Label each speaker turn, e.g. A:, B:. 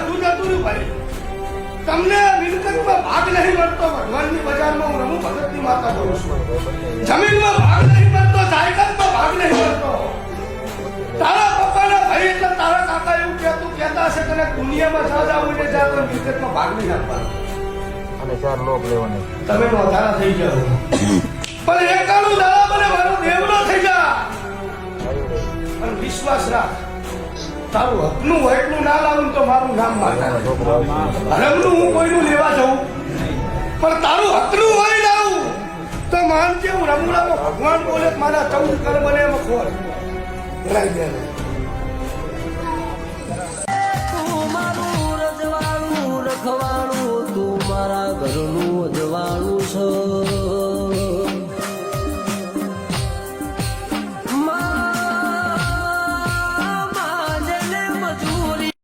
A: બધું જતું રહ્યું ભાઈ. તમને મિલકતમાં ભાગ નહીં મળતો, ભગવાનની બજારમાં હું રમું, ભગતની માતા કરું છું. જમીનમાં ભાગ નહીં મળતો, જાયદાદમાં ભાગ નહીં મળતો. તારા પપ્પાના ભાઈ એટલે તારા કાકા એવું કહેતા હશે કે દુનિયામાં સાજા હોય ને જ્યાં તો મિલકતમાં ભાગ નહીં આપવાનો
B: અને 4 લોક લેવાના.
A: તમે નોંધારા થઈ જાઓ, પણ એકાનું દાડા મને મારો દેવનો થઈ જા. અને વિશ્વાસ રાખ, તારું હકનું હોય એટલું ના લાવું તો મારું નામ માતા. હરમનું હું કોઈનું લેવા જાઉં, પણ તારું હકનું હોય લાવું તો માનજે હું રમુડામાં ભગવાન બોલે મારા 14 કર્મ બને એમાં ખોર ભરાઈ ગયા.